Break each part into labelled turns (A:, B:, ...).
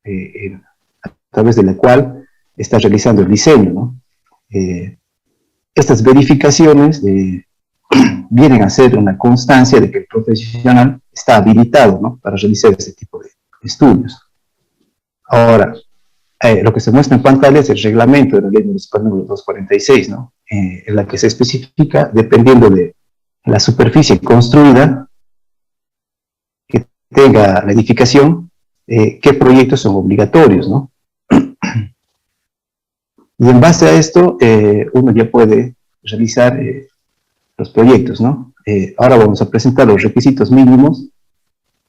A: a través de la cual está realizando el diseño, ¿no? Estas verificaciones vienen a ser una constancia de que el profesional está habilitado, ¿no?, para realizar este tipo de estudios. Ahora, lo que se muestra en pantalla es el reglamento de la ley municipal número 246, ¿no?, en la que se especifica, dependiendo de la superficie construida que tenga la edificación, qué proyectos son obligatorios, ¿no? Y en base a esto, uno ya puede realizar los proyectos, ¿no? Ahora vamos a presentar los requisitos mínimos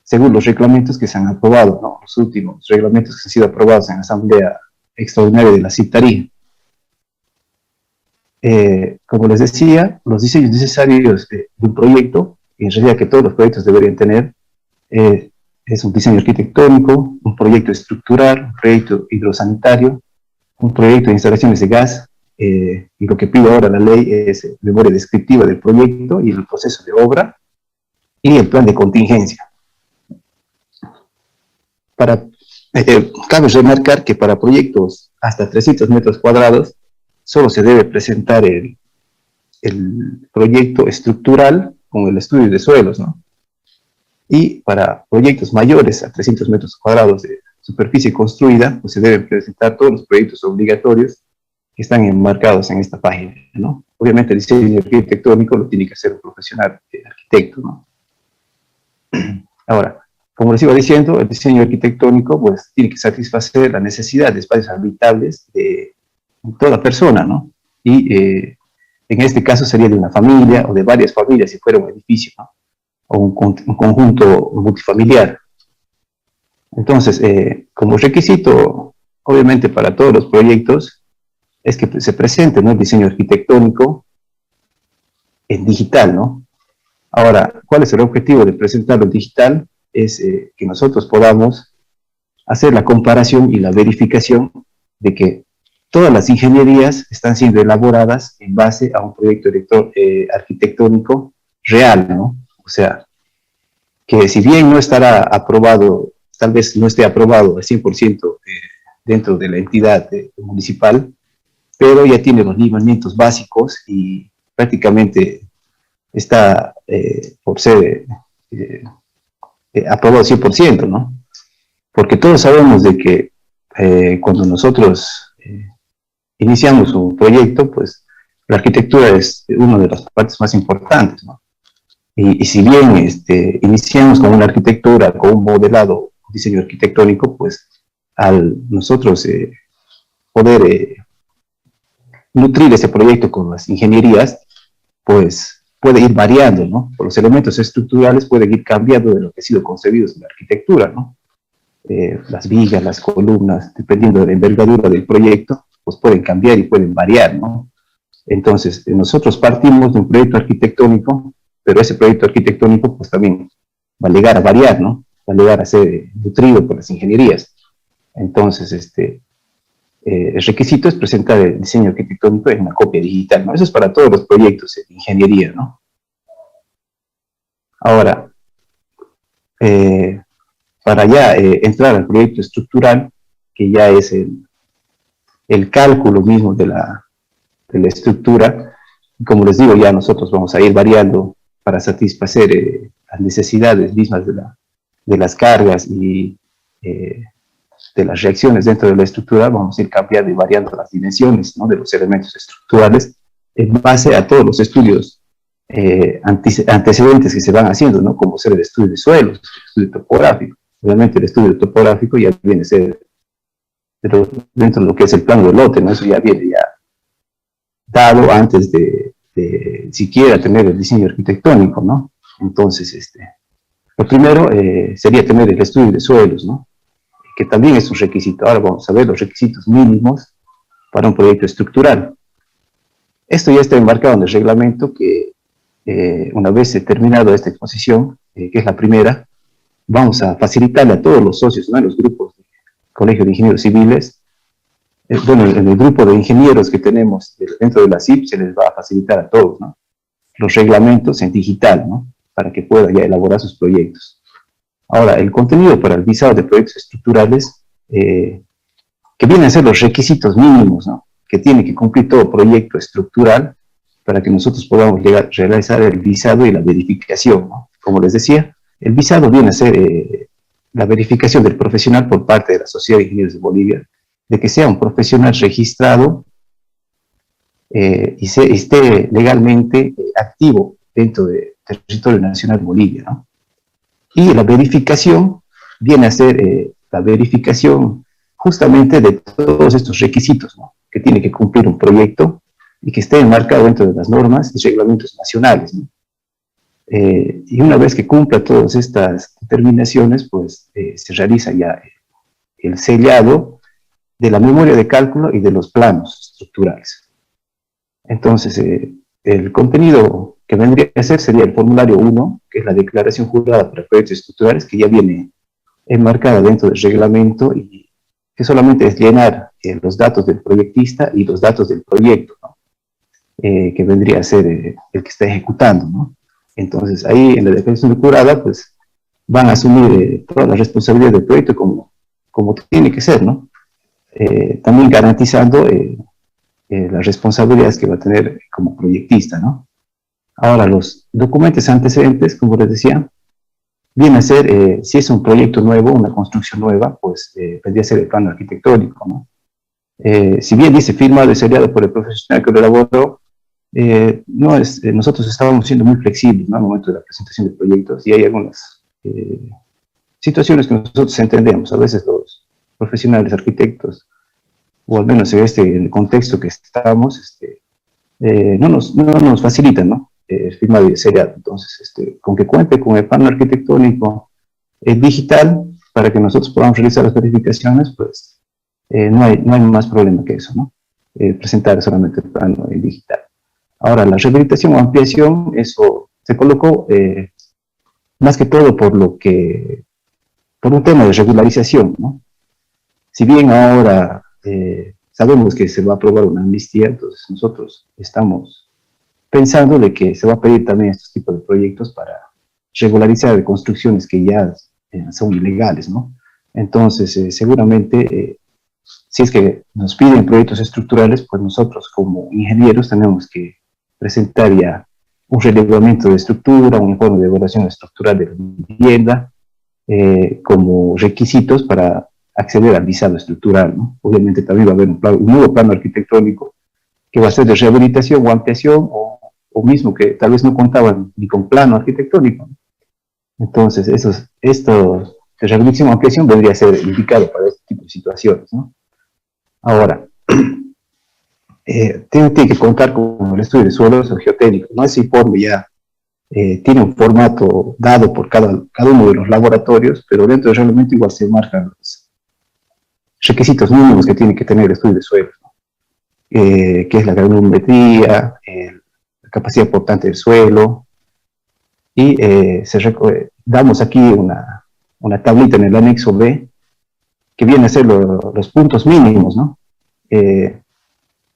A: según los reglamentos que se han aprobado, ¿no?, los últimos reglamentos que han sido aprobados en la Asamblea Extraordinaria de la CIP-TARI. Como les decía, los diseños necesarios de un proyecto, en realidad que todos los proyectos deberían tener, es un diseño arquitectónico, un proyecto estructural, un proyecto hidrosanitario, un proyecto de instalaciones de gas, y lo que pide ahora la ley es memoria descriptiva del proyecto y el proceso de obra, y el plan de contingencia. Cabe remarcar que para proyectos hasta 300 metros cuadrados, solo se debe presentar el proyecto estructural con el estudio de suelos, ¿no? Y para proyectos mayores a 300 metros cuadrados de superficie construida, pues se deben presentar todos los proyectos obligatorios que están enmarcados en esta página, ¿no? Obviamente el diseño arquitectónico lo tiene que hacer un profesional arquitecto, ¿no? Ahora, como les iba diciendo, el diseño arquitectónico pues tiene que satisfacer la necesidad de espacios habitables de toda persona, ¿no? Y en este caso sería de una familia o de varias familias si fuera un edificio, ¿no?, o un conjunto multifamiliar. Entonces, como requisito, obviamente para todos los proyectos, es que se presente, ¿no?, el diseño arquitectónico en digital, ¿no? Ahora, ¿cuál es el objetivo de presentarlo en digital? Es que nosotros podamos hacer la comparación y la verificación de que todas las ingenierías están siendo elaboradas en base a un proyecto arquitectónico real, ¿no? O sea, que si bien no estará aprobado, tal vez no esté aprobado al 100% dentro de la entidad municipal, pero ya tiene los lineamientos básicos y prácticamente está por ser aprobado 100%, ¿no? Porque todos sabemos de que cuando nosotros iniciamos un proyecto, pues la arquitectura es una de las partes más importantes, ¿no? Y si bien iniciamos con una arquitectura, con un modelado, un diseño arquitectónico, pues al nosotros poder nutrir ese proyecto con las ingenierías, pues puede ir variando, ¿no? Los elementos estructurales pueden ir cambiando de lo que ha sido concebido en la arquitectura, ¿no? Las vigas, las columnas, dependiendo de la envergadura del proyecto, pues pueden cambiar y pueden variar, ¿no? Entonces, nosotros partimos de un proyecto arquitectónico, pero ese proyecto arquitectónico pues también va a llegar a variar, ¿no? Va a llegar a ser nutrido por las ingenierías. Entonces, el requisito es presentar el diseño arquitectónico en una copia digital, ¿no? Eso es para todos los proyectos de ingeniería, ¿no? Ahora, para ya entrar al proyecto estructural, que ya es el cálculo mismo de la estructura, como les digo, ya nosotros vamos a ir variando para satisfacer las necesidades mismas de las cargas y de las reacciones dentro de la estructura. Vamos a ir cambiando y variando las dimensiones, ¿no?, de los elementos estructurales en base a todos los estudios antecedentes que se van haciendo, ¿no?, como ser el estudio de suelos, el estudio topográfico. Obviamente el estudio topográfico ya viene a ser dentro de lo que es el plano de lote, ¿no? Eso ya viene ya dado antes de siquiera tener el diseño arquitectónico, ¿no? Entonces, lo primero sería tener el estudio de suelos, ¿no?, que también es un requisito. Ahora vamos a ver los requisitos mínimos para un proyecto estructural. Esto ya está enmarcado en el reglamento que, una vez terminado esta exposición, que es la primera, vamos a facilitarle a todos los socios, ¿no?, en los grupos del Colegio de Ingenieros Civiles, bueno, en el grupo de ingenieros que tenemos dentro de la CIP, se les va a facilitar a todos, ¿no?, los reglamentos en digital, ¿no?, para que puedan ya elaborar sus proyectos. Ahora, el contenido para el visado de proyectos estructurales que vienen a ser los requisitos mínimos, ¿no?, que tiene que cumplir todo proyecto estructural para que nosotros podamos realizar el visado y la verificación, ¿no? Como les decía, el visado viene a ser la verificación del profesional por parte de la Sociedad de Ingenieros de Bolivia, de que sea un profesional registrado y esté legalmente activo dentro del territorio nacional de Bolivia, ¿no? Y la verificación viene a ser la verificación justamente de todos estos requisitos, ¿no?, que tiene que cumplir un proyecto y que esté enmarcado dentro de las normas y reglamentos nacionales, ¿no? Y una vez que cumpla todas estas determinaciones, pues se realiza ya el sellado de la memoria de cálculo y de los planos estructurales. Entonces, el contenido que vendría a ser sería el formulario 1, que es la declaración jurada para proyectos estructurales, que ya viene enmarcada dentro del reglamento y que solamente es llenar los datos del proyectista y los datos del proyecto, ¿no?, que vendría a ser el que está ejecutando, ¿no? Entonces, ahí en la declaración jurada, pues, van a asumir toda la responsabilidad del proyecto como tiene que ser, ¿no? También garantizando las responsabilidades que va a tener como proyectista, ¿no? Ahora, los documentos antecedentes, como les decía, viene a ser, si es un proyecto nuevo, una construcción nueva, pues vendría a ser el plano arquitectónico, ¿no? Si bien dice firmado y sellado por el profesional que lo elaboró, nosotros estábamos siendo muy flexibles, ¿no?, al momento de la presentación de proyectos, y hay algunas situaciones que nosotros entendemos. A veces los profesionales arquitectos, o al menos en el contexto que estamos, no nos facilitan, ¿no?, firmado y sellado. Entonces, con que cuente con el plano arquitectónico digital, para que nosotros podamos realizar las verificaciones, pues no hay más problema que eso, ¿no? Presentar solamente el plano en digital. Ahora, la rehabilitación o ampliación, eso se colocó más que todo por un tema de regularización, ¿no? Si bien ahora sabemos que se va a aprobar una amnistía, entonces nosotros estamos pensando de que se va a pedir también estos tipos de proyectos para regularizar construcciones que ya son ilegales, ¿no? Entonces, seguramente, si es que nos piden proyectos estructurales, pues nosotros como ingenieros tenemos que presentar ya un relevamiento de estructura, un informe de evaluación estructural de la vivienda, como requisitos para acceder al visado estructural, ¿no? Obviamente también va a haber un nuevo plano arquitectónico que va a ser de rehabilitación o ampliación, o mismo que tal vez no contaban ni con plano arquitectónico. Entonces, esto de rehabilitación o ampliación vendría a ser indicado para este tipo de situaciones, ¿no? Ahora, tiene que contar con el estudio de suelos o geotécnicos, ¿no? Ese informe ya tiene un formato dado por cada uno de los laboratorios, pero dentro del reglamento igual se marcan los requisitos mínimos que tiene que tener el estudio de suelos, ¿no? Que es la granulometría, la capacidad portante del suelo, y damos aquí una tablita en el anexo B, que viene a ser los puntos mínimos, ¿no?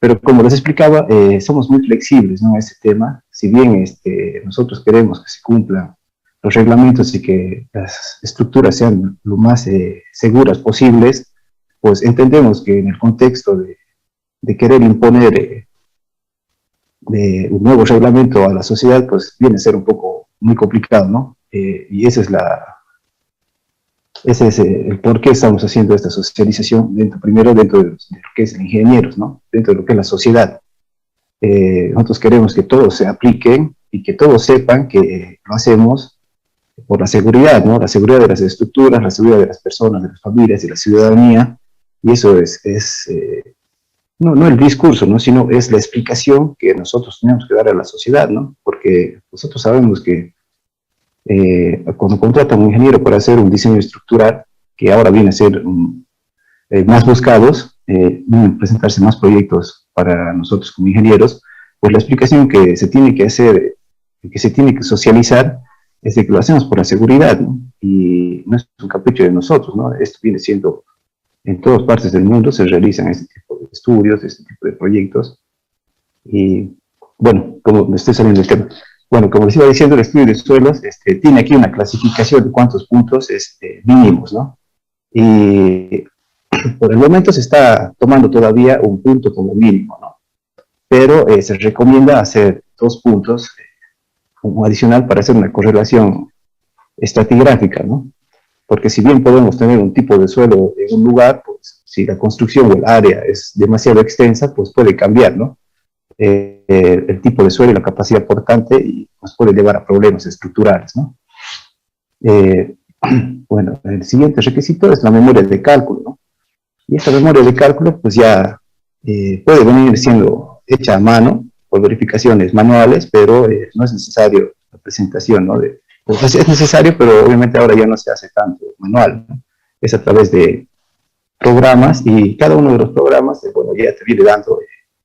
A: Pero como les explicaba, somos muy flexibles, ¿no?, en ese tema. Si bien nosotros queremos que se cumplan los reglamentos y que las estructuras sean lo más seguras posibles, pues entendemos que en el contexto de querer imponer de un nuevo reglamento a la sociedad, pues viene a ser un poco muy complicado, ¿no? Y ese es el por qué estamos haciendo esta socialización primero dentro de lo que es ingenieros, ¿no?, dentro de lo que es la sociedad. Nosotros queremos que todos se apliquen y que todos sepan que lo hacemos por la seguridad, ¿no?, la seguridad de las estructuras, la seguridad de las personas, de las familias, de la ciudadanía, y eso no el discurso, ¿no?, sino es la explicación que nosotros tenemos que dar a la sociedad, ¿no?, porque nosotros sabemos que cuando contratan a un ingeniero para hacer un diseño estructural, que ahora viene a ser más buscados, presentarse más proyectos para nosotros como ingenieros, pues la explicación que se tiene que hacer, que se tiene que socializar, es de que lo hacemos por la seguridad, ¿no?, y no es un capricho de nosotros, ¿no? Esto viene siendo, en todas partes del mundo se realizan este tipo de estudios, este tipo de proyectos, y bueno, como me estoy saliendo del tema. Bueno, como les iba diciendo, el estudio de suelos tiene aquí una clasificación de cuántos puntos mínimos, ¿no? Y Por el momento se está tomando todavía un punto como mínimo, ¿no? Pero se recomienda hacer 2 puntos como adicional para hacer una correlación estratigráfica, ¿no? Porque si bien podemos tener un tipo de suelo en un lugar, pues si la construcción o el área es demasiado extensa, pues puede cambiar, ¿no? El tipo de suelo y la capacidad portante y nos puede llevar a problemas estructurales, ¿no? Eh, bueno, el siguiente requisito es la memoria de cálculo, ¿no? Y esta memoria de cálculo, pues ya puede venir siendo hecha a mano por verificaciones manuales, pero no es necesario la presentación, ¿no? Pues es necesario, pero obviamente ahora ya no se hace tanto manual, ¿no? Es a través de programas y cada uno de los programas, bueno, ya te viene dando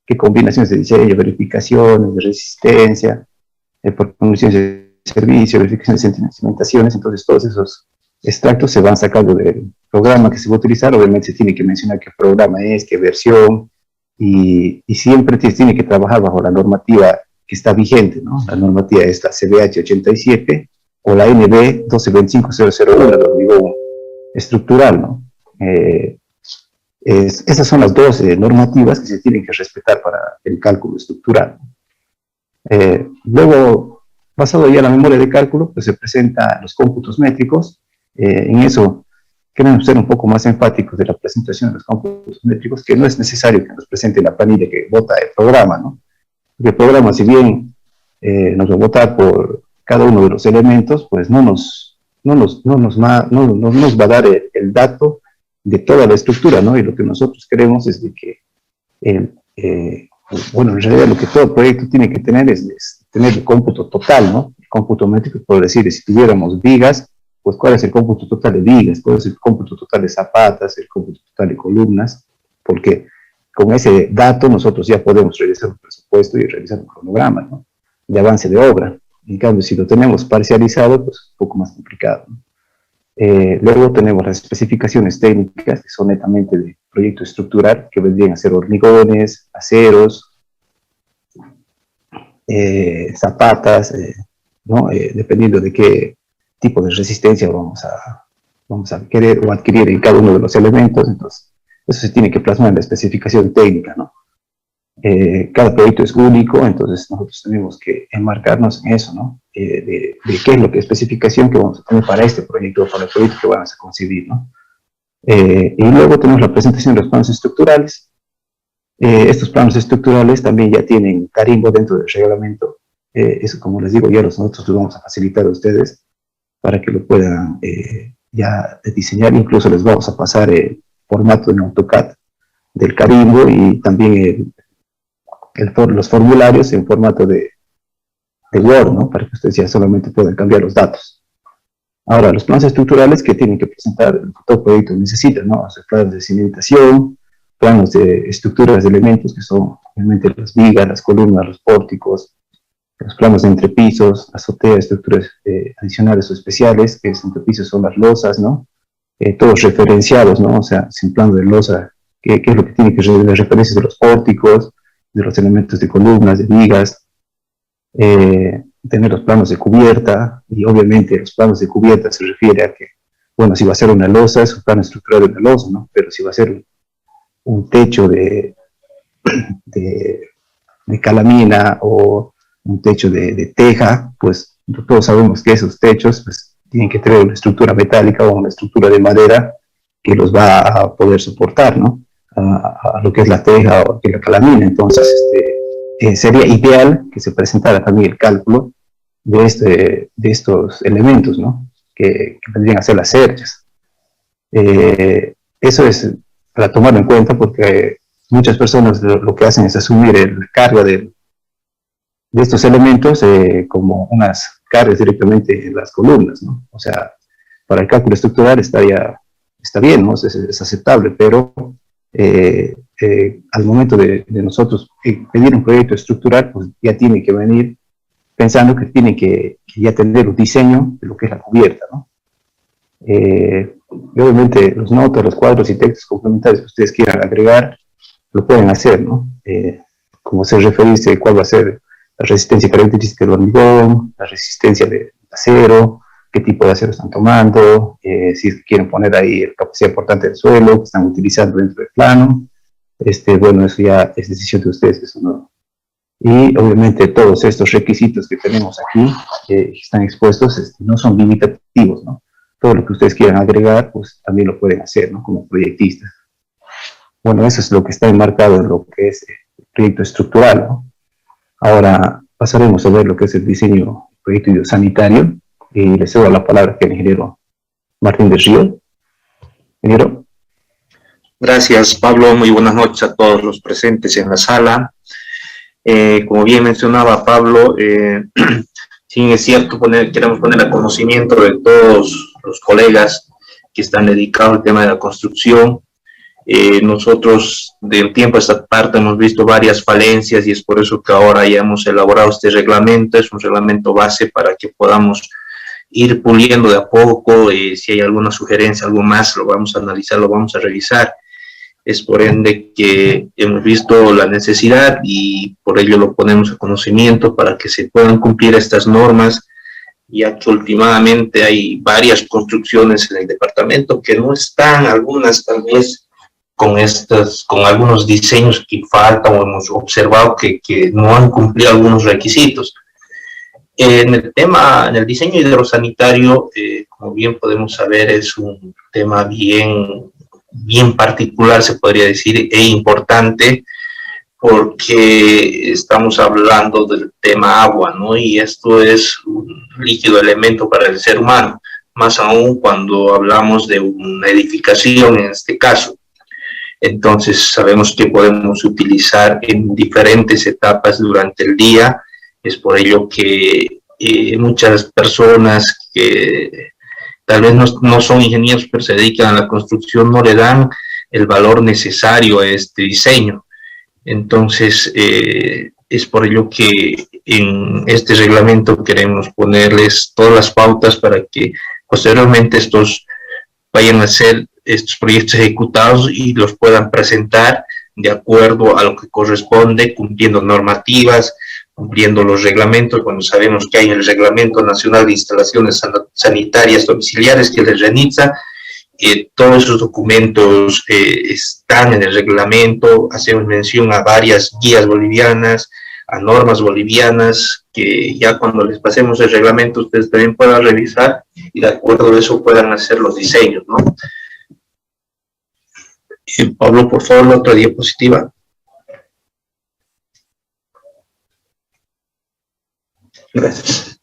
A: qué combinaciones de diseño, verificaciones de resistencia, por condiciones de servicio, verificaciones de cimentaciones, entonces todos esos extractos se van sacando del programa que se va a utilizar, obviamente se tiene que mencionar qué programa es, qué versión, y siempre tiene que trabajar bajo la normativa que está vigente, ¿no? La normativa es la CBH 87 o la NB 1225001, la hormigón estructural, ¿no? Esas son las dos normativas que se tienen que respetar para el cálculo estructural. Luego, basado ya en la memoria de cálculo, pues se presentan los cómputos métricos. En eso queremos ser un poco más enfáticos de la presentación de los cómputos métricos, que no es necesario que nos presente la planilla que vota el programa, ¿no? Porque el programa, si bien nos va a votar por cada uno de los elementos, pues no nos va a dar el dato de toda la estructura, ¿no? Y lo que nosotros queremos es de que, bueno, en realidad lo que todo proyecto tiene que tener es tener el cómputo total, ¿no? El cómputo métrico, por decir, si tuviéramos vigas, pues cuál es el cómputo total de vigas, cuál es el cómputo total de zapatas, el cómputo total de columnas, porque con ese dato nosotros ya podemos realizar un presupuesto y realizar un cronograma, ¿no? De avance de obra. En cambio, si lo tenemos parcializado, pues es un poco más complicado, ¿no? Luego tenemos las especificaciones técnicas, que son netamente de proyecto estructural, que vendrían a ser hormigones, aceros, zapatas, ¿no? Dependiendo de qué tipo de resistencia vamos a querer o adquirir en cada uno de los elementos, entonces eso se tiene que plasmar en la especificación técnica, ¿no? Cada proyecto es único, entonces nosotros tenemos que enmarcarnos en eso, ¿no? De qué es lo que especificación que vamos a tener para este proyecto o para el proyecto que vamos a concebir, ¿no? Y luego tenemos la presentación de los planos estructurales. Estos planos estructurales también ya tienen carimbo dentro del reglamento. Eso, como les digo, ya nosotros los vamos a facilitar a ustedes para que lo puedan ya diseñar. Incluso les vamos a pasar el formato en AutoCAD del carimbo y también los formularios en formato de Word, ¿no? Para que ustedes ya solamente puedan cambiar los datos. Ahora, los planos estructurales que tienen que presentar, todo proyecto necesita, ¿no? Hacer planos de cimentación, planos de estructuras de elementos, que son obviamente las vigas, las columnas, los pórticos, los planos de entrepisos, azotea, estructuras adicionales o especiales, que es entrepisos son las losas, ¿no? Todos referenciados, ¿no? O sea, sin plano de losa, qué es lo que tiene que ser las referencias de los pórticos, de los elementos de columnas, de vigas, tener los planos de cubierta, y obviamente los planos de cubierta se refiere a que, bueno, si va a ser una losa, es un plano estructural de una losa, ¿no? Pero si va a ser un techo de calamina o un techo de teja, pues todos sabemos que esos techos pues, tienen que tener una estructura metálica o una estructura de madera que los va a poder soportar, ¿no? A lo que es la teja o que la calamina. Entonces, sería ideal que se presentara también el cálculo de estos elementos, ¿no? Que vendrían a ser las cerchas. Eso es para tomarlo en cuenta porque muchas personas lo que hacen es asumir la carga de estos elementos como unas cargas directamente en las columnas, ¿no? O sea, para el cálculo estructural está bien, ¿no? Es aceptable, pero al momento de nosotros pedir un proyecto estructural, pues ya tiene que venir pensando que tiene que ya tener un diseño de lo que es la cubierta, ¿no? Y obviamente los notas, los cuadros y textos complementarios que ustedes quieran agregar, lo pueden hacer, ¿no? Como se referirse a cuál va a ser la resistencia característica del hormigón, la resistencia del acero, qué tipo de acero están tomando, si quieren poner ahí la capacidad importante del suelo que están utilizando dentro del plano. Bueno, eso ya es decisión de ustedes, eso no. Y obviamente todos estos requisitos que tenemos aquí, que están expuestos, no son limitativos, ¿no? Todo lo que ustedes quieran agregar, pues también lo pueden hacer, ¿no? Como proyectistas. Bueno, eso es lo que está enmarcado en lo que es el proyecto estructural, ¿no? Ahora pasaremos a ver lo que es el diseño del proyecto hidrosanitario y le cedo la palabra al ingeniero Martín de Río. Ingeniero.
B: Gracias, Pablo. Muy buenas noches a todos los presentes en la sala. Como bien mencionaba Pablo, sí es cierto, queremos poner a conocimiento de todos los colegas que están dedicados al tema de la construcción. Nosotros de un tiempo a esta parte hemos visto varias falencias y es por eso que ahora ya hemos elaborado este reglamento. Es un reglamento base para que podamos ir puliendo de a poco. Si hay alguna sugerencia, algo más, lo vamos a analizar, lo vamos a revisar. Es por ende que hemos visto la necesidad y por ello lo ponemos a conocimiento para que se puedan cumplir estas normas, ya que últimamente hay varias construcciones en el departamento que no están, algunas tal vez con algunos diseños que faltan o hemos observado que no han cumplido algunos requisitos. En el diseño hidrosanitario, como bien podemos saber, es un tema bien particular, se podría decir, e importante, porque estamos hablando del tema agua, ¿no? Y esto es un líquido elemento para el ser humano, más aún cuando hablamos de una edificación en este caso. Entonces sabemos que podemos utilizar en diferentes etapas durante el día. Es por ello que muchas personas que tal vez no son ingenieros, pero se dedican a la construcción, no le dan el valor necesario a este diseño. Entonces, es por ello que en este reglamento queremos ponerles todas las pautas para que posteriormente estos vayan a ser estos proyectos ejecutados y los puedan presentar de acuerdo a lo que corresponde, cumpliendo normativas, cumpliendo los reglamentos. Cuando sabemos que hay el Reglamento Nacional de Instalaciones Sanitarias Domiciliares, que es el RENITSA, todos esos documentos están en el reglamento. Hacemos mención a varias guías bolivianas, a normas bolivianas, que ya cuando les pasemos el reglamento ustedes también puedan revisar y de acuerdo a eso puedan hacer los diseños, ¿no? Pablo, por favor, la otra diapositiva. Gracias.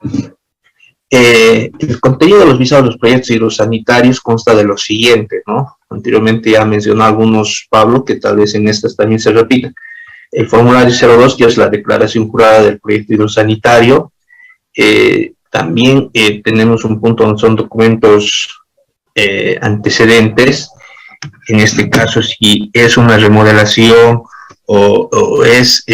B: El contenido de los visados de los proyectos hidrosanitarios consta de lo siguiente, ¿no? Anteriormente ya mencionó algunos, Pablo, que tal vez en estas también se repita. El formulario 02, que es la declaración jurada del proyecto hidrosanitario. También tenemos un punto donde son documentos antecedentes. En este caso, si es una remodelación o es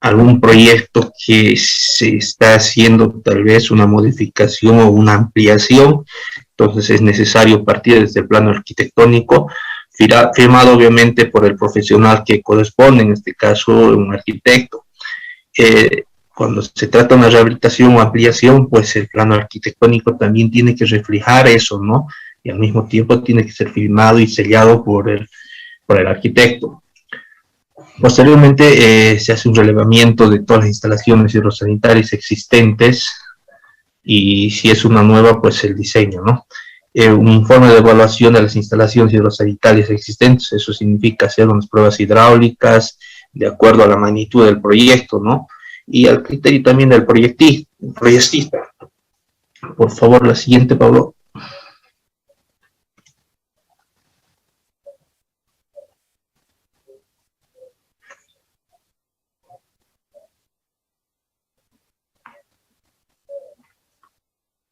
B: algún proyecto que se está haciendo tal vez una modificación o una ampliación, entonces es necesario partir desde el plano arquitectónico, firmado obviamente por el profesional que corresponde, en este caso un arquitecto. Cuando se trata de una rehabilitación o ampliación, pues el plano arquitectónico también tiene que reflejar eso, ¿no? Y al mismo tiempo tiene que ser firmado y sellado por el arquitecto. Posteriormente se hace un relevamiento de todas las instalaciones hidrosanitarias existentes y si es una nueva, pues el diseño, ¿no? Un informe de evaluación de las instalaciones hidrosanitarias existentes, eso significa hacer unas pruebas hidráulicas de acuerdo a la magnitud del proyecto, ¿no? Y al criterio también del proyectista. Por favor, la siguiente, Pablo.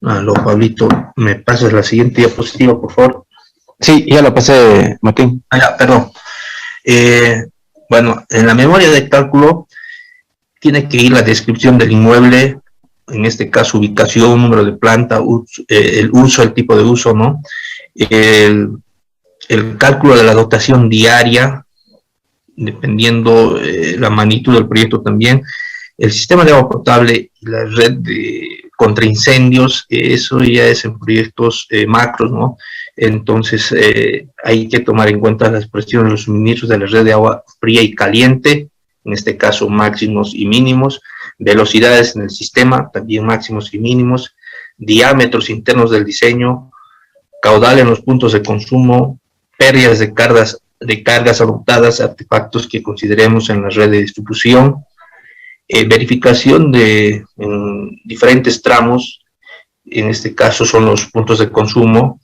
B: Aló, Pablito, ¿me pasas la siguiente diapositiva, por favor?
A: Sí, ya lo pasé, Martín.
B: Ya, perdón. Bueno, en la memoria de cálculo tiene que ir la descripción del inmueble, en este caso ubicación, número de planta, el uso, el tipo de uso, ¿no? El cálculo de la dotación diaria, dependiendo la magnitud del proyecto también, el sistema de agua potable y la red de contra incendios, eso ya es en proyectos macros, ¿no? Entonces hay que tomar en cuenta las presiones de los suministros de la red de agua fría y caliente, en este caso máximos y mínimos, velocidades en el sistema, también máximos y mínimos, diámetros internos del diseño, caudal en los puntos de consumo, pérdidas de cargas adoptadas, artefactos que consideremos en la red de distribución, verificación en diferentes tramos, en este caso son los puntos de consumo,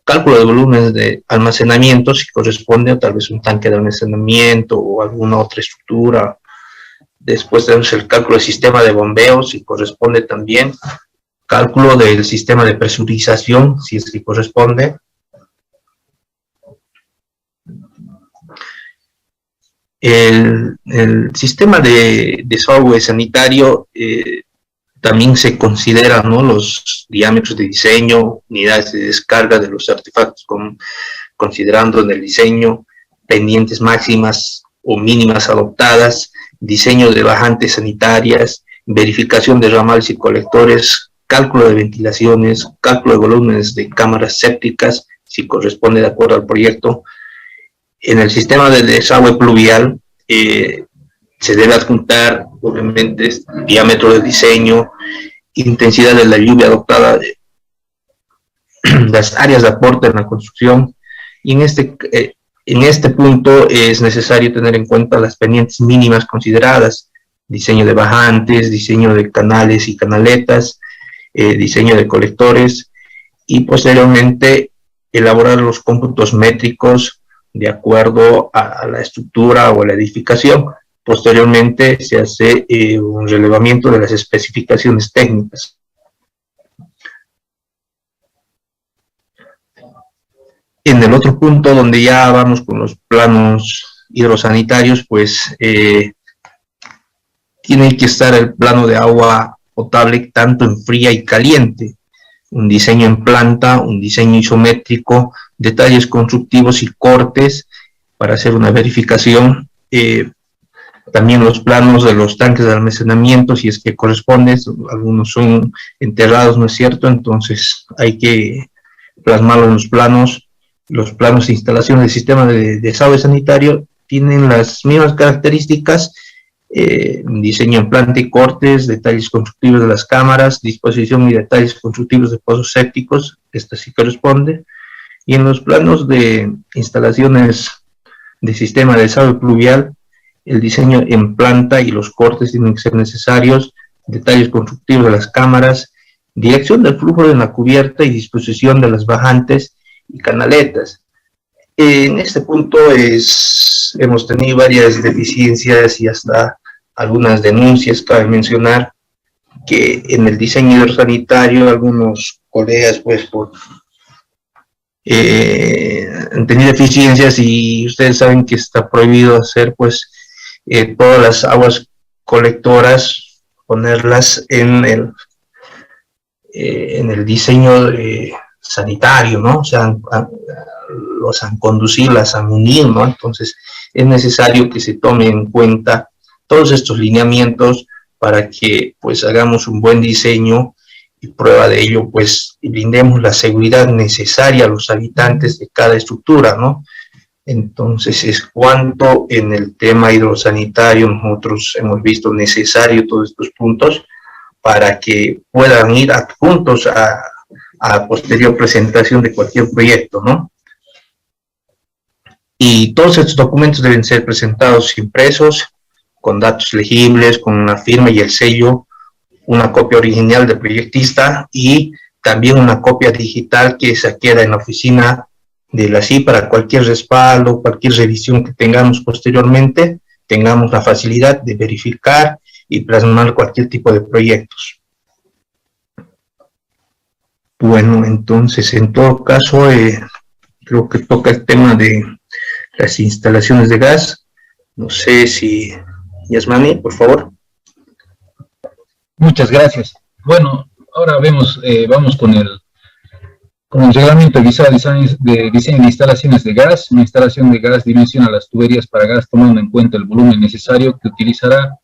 B: cálculo de volúmenes de almacenamiento, si corresponde a tal vez un tanque de almacenamiento o alguna otra estructura. Después tenemos el cálculo del sistema de bombeo, si corresponde también, cálculo del sistema de presurización, si es que corresponde. El sistema de desagüe sanitario también se considera, ¿no?, los diámetros de diseño, unidades de descarga de los artefactos, considerando en el diseño pendientes máximas o mínimas adoptadas, diseño de bajantes sanitarias, verificación de ramales y colectores, cálculo de ventilaciones, cálculo de volúmenes de cámaras sépticas, si corresponde de acuerdo al proyecto. En el sistema de desagüe pluvial se debe adjuntar, obviamente, diámetro de diseño, intensidad de la lluvia adoptada, las áreas de aporte en la construcción, y en este punto es necesario tener en cuenta las pendientes mínimas consideradas, diseño de bajantes, diseño de canales y canaletas, diseño de colectores, y posteriormente elaborar los cómputos métricos de acuerdo a la estructura o a la edificación. Posteriormente se hace un relevamiento de las especificaciones técnicas. En el otro punto, donde ya vamos con los planos hidrosanitarios, pues tiene que estar el plano de agua potable tanto en fría y caliente, un diseño en planta, un diseño isométrico, detalles constructivos y cortes para hacer una verificación, también los planos de los tanques de almacenamiento, si es que corresponde, algunos son enterrados, ¿no es cierto? Entonces hay que plasmarlo en los planos de instalación del sistema de desagüe sanitario tienen las mismas características, diseño en planta y cortes, detalles constructivos de las cámaras, disposición y detalles constructivos de pozos sépticos, esta sí corresponde, y en los planos de instalaciones de sistema de desagüe pluvial, el diseño en planta y los cortes tienen que ser necesarios, detalles constructivos de las cámaras, dirección del flujo en la cubierta y disposición de las bajantes y canaletas. En este punto hemos tenido varias deficiencias y hasta algunas denuncias. Cabe mencionar que en el diseño hidrosanitario algunos colegas pues han tenido deficiencias, y ustedes saben que está prohibido hacer pues todas las aguas colectoras, ponerlas en el diseño sanitario, ¿no? O sea, los han conducido, las han unido, ¿no? Entonces es necesario que se tome en cuenta todos estos lineamientos para que pues hagamos un buen diseño, y prueba de ello pues brindemos la seguridad necesaria a los habitantes de cada estructura, ¿no? Entonces es cuanto en el tema hidrosanitario nosotros hemos visto necesario todos estos puntos para que puedan ir adjuntos a posterior presentación de cualquier proyecto, ¿no? Y todos estos documentos deben ser presentados impresos, con datos legibles, con la firma y el sello, una copia original del proyectista y también una copia digital que se queda en la oficina de la CI para cualquier respaldo, cualquier revisión que tengamos posteriormente, tengamos la facilidad de verificar y plasmar cualquier tipo de proyectos. Bueno, entonces, en todo caso, creo que toca el tema de las instalaciones de gas. No sé si, Yasmani, por favor.
C: Muchas gracias. Bueno, ahora vamos con el reglamento visual de diseño de instalaciones de gas. Una instalación de gas dimensiona las tuberías para gas tomando en cuenta el volumen necesario que utilizará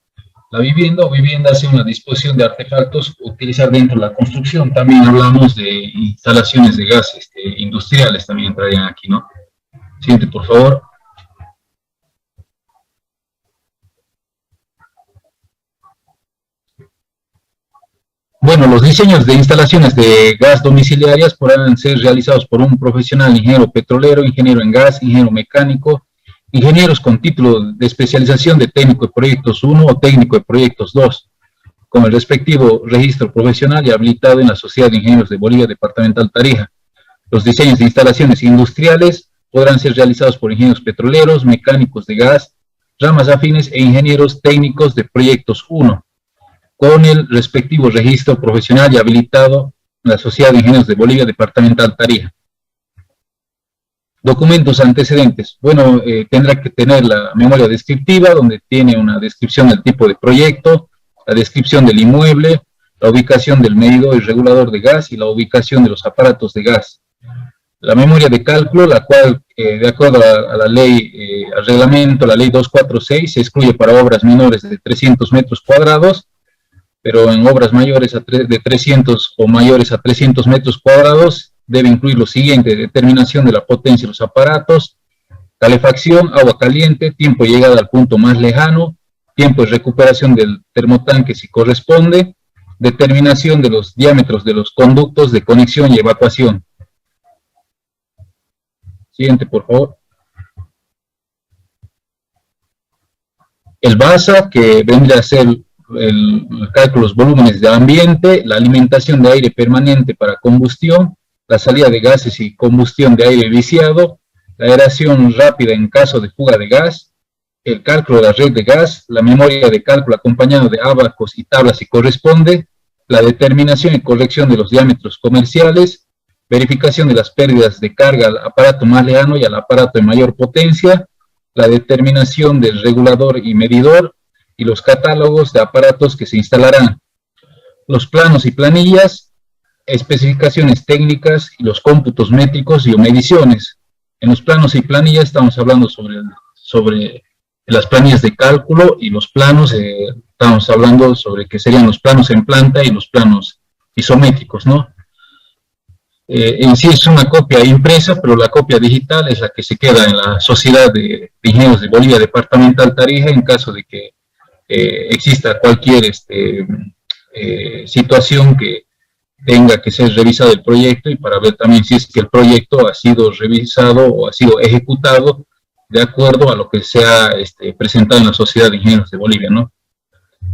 C: la vivienda o viviendas en una disposición de artefactos utilizar dentro de la construcción. También hablamos de instalaciones de gas industriales, también entrarían aquí, ¿no? Siguiente, por favor. Bueno, los diseños de instalaciones de gas domiciliarias podrán ser realizados por un profesional ingeniero petrolero, ingeniero en gas, ingeniero mecánico, ingenieros con título de especialización de técnico de proyectos 1 o técnico de proyectos 2, con el respectivo registro profesional y habilitado en la Sociedad de Ingenieros de Bolivia Departamental Tarija. Los diseños de instalaciones industriales podrán ser realizados por ingenieros petroleros, mecánicos de gas, ramas afines e ingenieros técnicos de proyectos 1, con el respectivo registro profesional y habilitado en la Sociedad de Ingenieros de Bolivia Departamental Tarija. Documentos antecedentes. Bueno, tendrá que tener la memoria descriptiva, donde tiene una descripción del tipo de proyecto, la descripción del inmueble, la ubicación del medidor y regulador de gas y la ubicación de los aparatos de gas. La memoria de cálculo, la cual, de acuerdo a la ley, al reglamento, la ley 246, se excluye para obras menores de 300 metros cuadrados, pero en obras mayores de 300 o mayores a 300 metros cuadrados debe incluir lo siguiente: determinación de la potencia de los aparatos, calefacción, agua caliente, tiempo de llegada al punto más lejano, tiempo de recuperación del termotanque si corresponde, determinación de los diámetros de los conductos de conexión y evacuación. Siguiente, por favor. El BASA, que vendría a ser el cálculo de los volúmenes de ambiente, la alimentación de aire permanente para combustión, la salida de gases y combustión de aire viciado, la aeración rápida en caso de fuga de gas, el cálculo de la red de gas, la memoria de cálculo acompañado de ábacos y tablas si corresponde, la determinación y corrección de los diámetros comerciales, verificación de las pérdidas de carga al aparato más lejano y al aparato de mayor potencia, la determinación del regulador y medidor, y los catálogos de aparatos que se instalarán, los planos y planillas, especificaciones técnicas y los cómputos métricos y o mediciones. En los planos y planillas estamos hablando sobre las planillas de cálculo, y los planos, estamos hablando sobre que serían los planos en planta y los planos isométricos, ¿no? En sí es una copia impresa, pero la copia digital es la que se queda en la Sociedad de Ingenieros de Bolivia Departamental Tarija en caso de que exista cualquier situación que tenga que ser revisado el proyecto, y para ver también si es que el proyecto ha sido revisado o ha sido ejecutado de acuerdo a lo que se ha presentado en la Sociedad de Ingenieros de Bolivia, ¿no?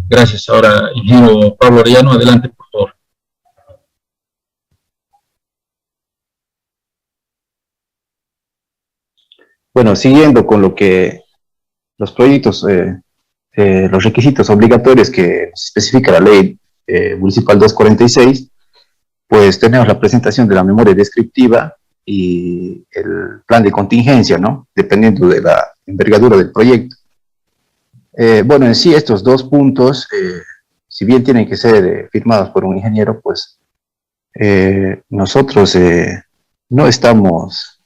C: Gracias. Ahora, ingeniero Pablo Orellano, adelante, por favor.
A: Bueno, siguiendo con lo que los proyectos, los requisitos obligatorios que especifica la ley municipal 246, pues tenemos la presentación de la memoria descriptiva y el plan de contingencia, ¿no? Dependiendo de la envergadura del proyecto. Bueno, en sí estos dos puntos, si bien tienen que ser firmados por un ingeniero, pues nosotros no estamos...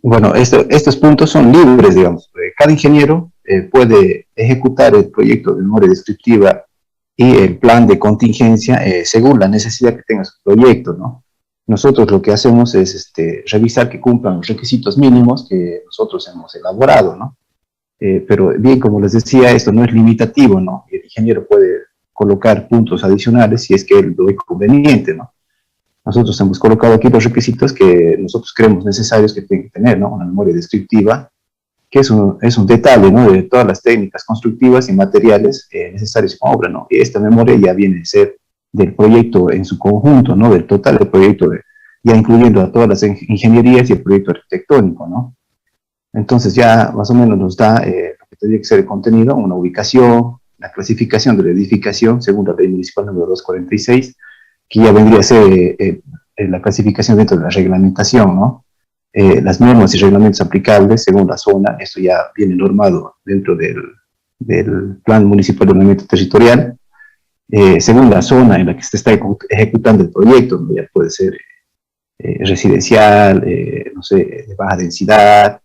A: bueno, estos puntos son libres, digamos. Cada ingeniero puede ejecutar el proyecto de memoria descriptiva y el plan de contingencia según la necesidad que tenga su proyecto, ¿no? Nosotros lo que hacemos es revisar que cumplan los requisitos mínimos que nosotros hemos elaborado, ¿no? Pero bien, como les decía, esto no es limitativo, ¿no? El ingeniero puede colocar puntos adicionales si es que él lo ve conveniente, ¿no? Nosotros hemos colocado aquí los requisitos que nosotros creemos necesarios que tiene que tener, ¿no? Una memoria descriptiva, que es un detalle, ¿no? De todas las técnicas constructivas y materiales necesarios en obra, ¿no? Y esta memoria ya viene a ser del proyecto en su conjunto, ¿no? Del total del proyecto, ya incluyendo a todas las ingenierías y el proyecto arquitectónico, ¿no? Entonces ya más o menos nos da lo que tendría que ser el contenido, una ubicación, la clasificación de la edificación según la ley municipal número 246, que ya vendría a ser la clasificación dentro de la reglamentación, ¿no? Las normas y reglamentos aplicables según la zona, esto ya viene normado dentro del Plan Municipal de Ordenamiento Territorial, según la zona en la que se está ejecutando el proyecto, ¿no? Ya puede ser residencial, no sé, de baja densidad,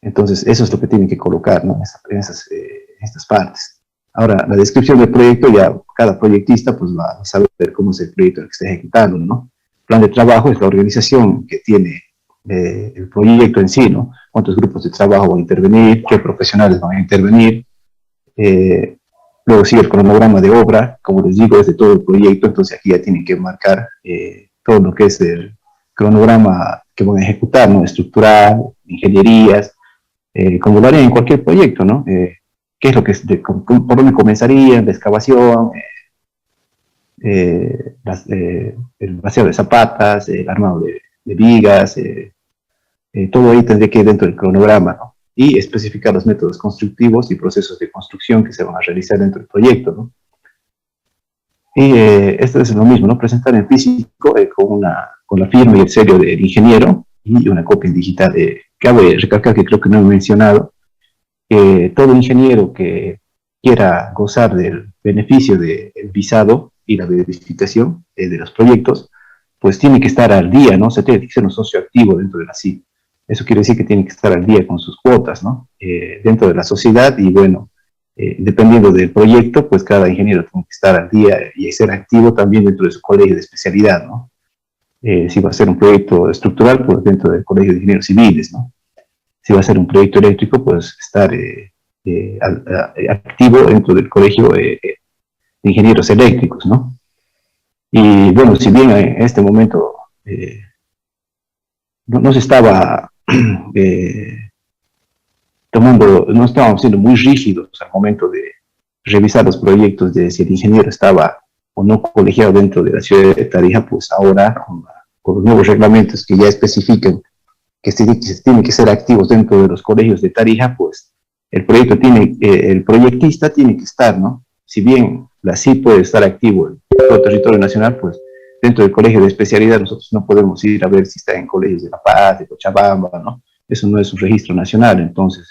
A: Entonces, eso es lo que tienen que colocar, ¿no? En estas partes. Ahora, la descripción del proyecto, ya cada proyectista pues va a saber cómo es el proyecto que está ejecutando, ¿no? El plan de trabajo es la organización que tiene el proyecto en sí, ¿no? Cuántos grupos de trabajo van a intervenir, qué profesionales van a intervenir. Luego sigue el cronograma de obra, como les digo, es de todo el proyecto, entonces aquí ya tienen que marcar todo lo que es el cronograma que van a ejecutar, ¿no? Estructural, ingenierías, como lo harían en cualquier proyecto, ¿no? ¿Qué es lo que por dónde comenzaría la excavación, el vaciado de zapatas, el armado de vigas, todo ahí tendría que ir dentro del cronograma, ¿no? Y especificar los métodos constructivos y procesos de construcción que se van a realizar dentro del proyecto, ¿no? Y esto es lo mismo, ¿no? Presentar en físico con la firma y el sello del ingeniero y una copia en digital. Cabe recalcar que creo que no he mencionado que todo ingeniero que quiera gozar del beneficio del visado y la verificación de los proyectos, pues tiene que estar al día, ¿no? Se tiene que ser un socio activo dentro de la CIP. Eso quiere decir que tiene que estar al día con sus cuotas, ¿no? Dentro de la sociedad y bueno, dependiendo del proyecto, pues cada ingeniero tiene que estar al día y ser activo también dentro de su colegio de especialidad, ¿no? Si va a ser un proyecto estructural, pues dentro del colegio de ingenieros civiles, ¿no? Si va a ser un proyecto eléctrico, pues estar activo dentro del colegio de ingenieros eléctricos, ¿no? Y bueno, si bien en este momento no se estaba no estábamos siendo muy rígidos al momento de revisar los proyectos de si el ingeniero estaba o no colegiado dentro de la ciudad de Tarija, pues ahora con los nuevos reglamentos que ya especifican que tienen que ser activos dentro de los colegios de Tarija, pues el proyectista tiene que estar, ¿no? Si bien la CIP puede estar activo en todo el territorio nacional, pues dentro del colegio de especialidad nosotros no podemos ir a ver si está en colegios de La Paz, de Cochabamba, ¿no? Eso no es un registro nacional, entonces